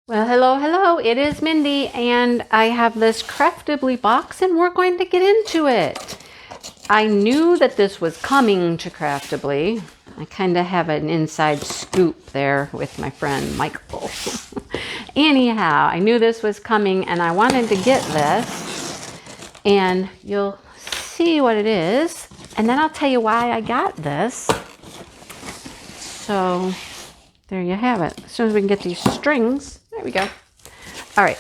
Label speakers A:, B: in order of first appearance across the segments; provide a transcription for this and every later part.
A: Well, hello, hello. It is Mindy, and I have this Craftibly box, and we're going to get into it. I knew that this was coming to Craftibly. I kind of have an inside scoop there with my friend Michael. Anyhow, I knew this was coming, and I wanted to get this, and you'll see what it is, and then I'll tell you why I got this. So there you have it. As soon as we can get these strings, there we go. All right.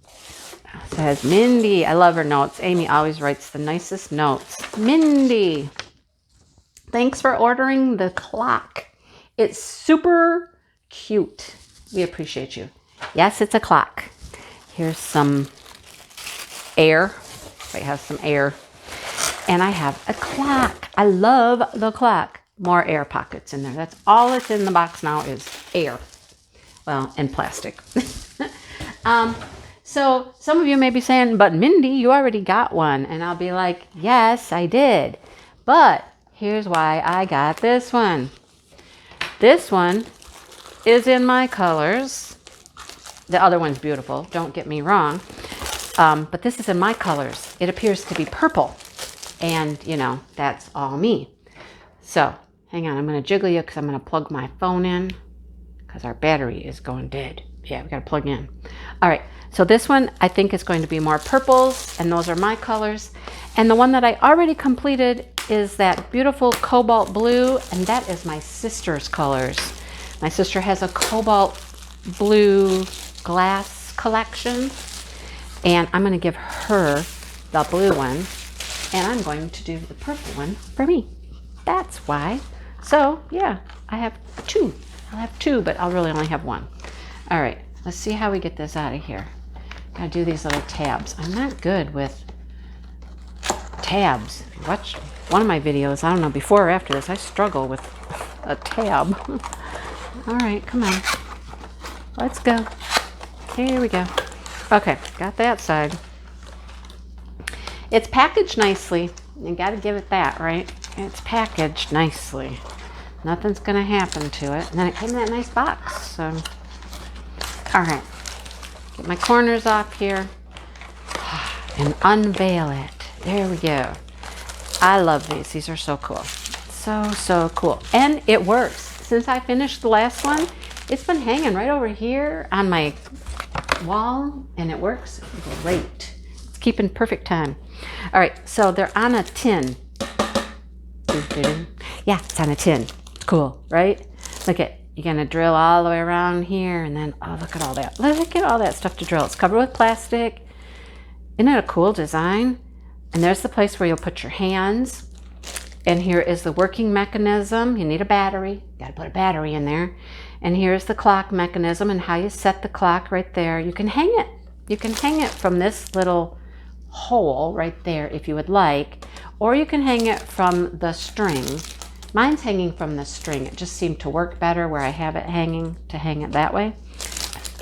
A: It says Mindy. I love her notes. Amy always writes the nicest notes. Mindy, thanks for ordering the clock. It's super cute. We appreciate you. Yes, it's a clock. Here's some air. I have some air. And I have a clock. I love the clock. More air pockets in there. That's all that's in the box now is air. Well, and plastic. So some of you may be saying, but Mindy, you already got one. And I'll be like, yes, I did. But here's why I got this one. This one is in my colors. The other one's beautiful. Don't get me wrong. But this is in my colors. It appears to be purple. And, you know, that's all me. So hang on. I'm going to jiggle you because I'm going to plug my phone in. Because our battery is going dead. Yeah, we got to plug in. All right, so this one I think is going to be more purples, and those are my colors. And the one that I already completed is that beautiful cobalt blue, and that is my sister's colors. My sister has a cobalt blue glass collection, and I'm going to give her the blue one, and I'm going to do the purple one for me. That's why. So, yeah, I have two. I'll have two, but I'll really only have one. All right, let's see how we get this out of here. Gotta do these little tabs. I'm not good with tabs. If you watch one of my videos, I don't know, before or after this, I struggle with a tab. All right, come on. Let's go. Here we go. Okay, got that side. It's packaged nicely. You gotta give it that, right? It's packaged nicely. Nothing's going to happen to it. And then it came in that nice box. So, all right. Get my corners off here and unveil it. There we go. I love these. These are so cool. So cool. And it works. Since I finished the last one, it's been hanging right over here on my wall, and it works great. It's keeping perfect time. All right. So they're on a tin. Yeah, it's on a tin. Cool, right? Look at, you're going to drill all the way around here, and then, oh, look at all that. Look at all that stuff to drill. It's covered with plastic. Isn't it a cool design? And there's the place where you'll put your hands. And here is the working mechanism. You need a battery. Got to put a battery in there. And here's the clock mechanism and how you set the clock right there. You can hang it. You can hang it from this little hole right there if you would like. Or you can hang it from the string. Mine's hanging from the string. It just seemed to work better where I have it hanging to hang it that way.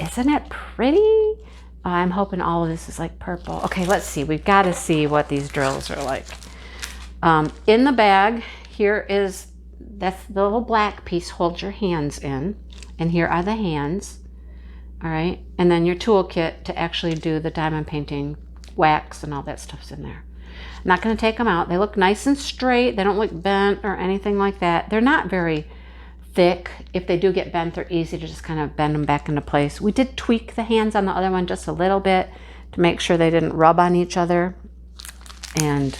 A: Isn't it pretty? I'm hoping all of this is like purple. Okay, let's see. We've got to see what these drills are like. In the bag, here is, that's the little black piece holds your hands in. And here are the hands. All right. And then your toolkit to actually do the diamond painting, wax and all that stuff's in there. I'm not going to take them out. They look nice and straight. They don't look bent or anything like that. They're not very thick. If they do get bent, they're easy to just kind of bend them back into place. We did tweak the hands on the other one just a little bit to make sure they didn't rub on each other and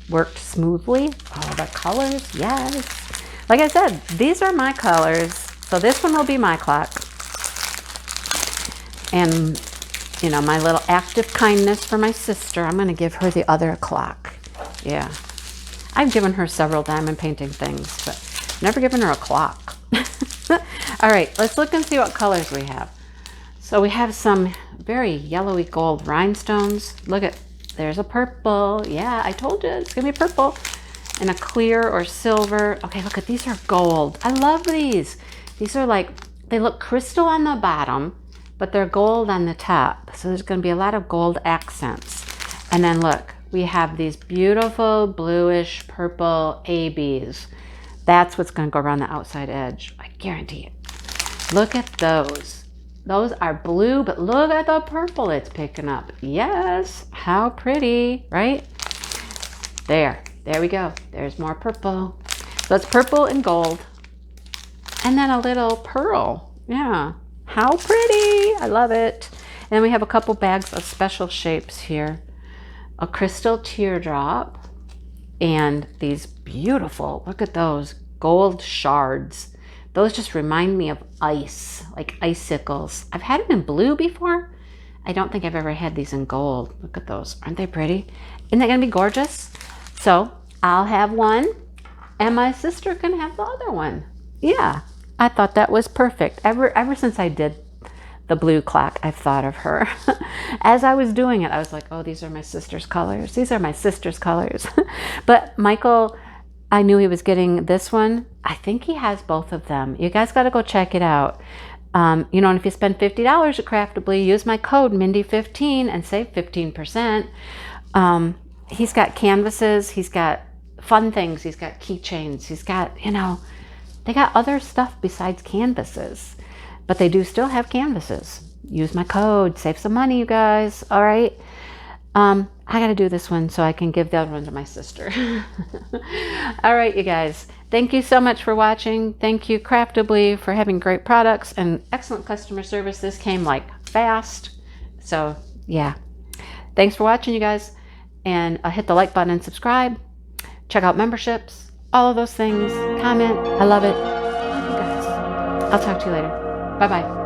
A: worked smoothly. Oh, the colors, yes. Like I said, these are my colors. So this one will be my clock. And you know, my little act of kindness for my sister, I'm going to give her the other clock. Yeah. I've given her several diamond painting things, but never given her a clock. All right, let's look and see what colors we have. So we have some very yellowy gold rhinestones. Look at, there's a purple. Yeah, I told you it's going to be purple. And a clear or silver. Okay, look at, these are gold. I love these. These are like, they look crystal on the bottom, but they're gold on the top. So there's going to be a lot of gold accents. And then look, we have these beautiful bluish purple ABs. That's what's going to go around the outside edge. I guarantee it. Look at those. Those are blue, but look at the purple it's picking up. Yes, how pretty, right? There we go. There's more purple. So it's purple and gold. And then a little pearl. Yeah, how pretty. I love it. And then we have a couple bags of special shapes here. A crystal teardrop and these beautiful, look at those, gold shards. Those just remind me of ice, like icicles. I've had them in blue before. I don't think I've ever had these in gold. Look at those. Aren't they pretty? Isn't that going to be gorgeous? So I'll have one and my sister can have the other one. Yeah, I thought that was perfect. Ever since I did the blue clock, I've thought of her. As I was doing it, I was like, oh, these are my sister's colors. These are my sister's colors. But Michael, I knew he was getting this one. I think he has both of them. You guys got to go check it out. You know, and if you spend $50 at Craftibly, use my code Mindy15 and save 15%. He's got canvases. He's got fun things. He's got keychains. He's got, you know, they got other stuff besides canvases. But they do still have canvases. Use my code. Save some money, you guys. All right. I got to do this one so I can give the other one to my sister. All right, you guys. Thank you so much for watching. Thank you, Craftibly, for having great products and excellent customer service. This came like fast. So, yeah. Thanks for watching, you guys. And hit the like button and subscribe. Check out memberships. All of those things. Comment. I love it. You guys. I'll talk to you later. Bye-bye.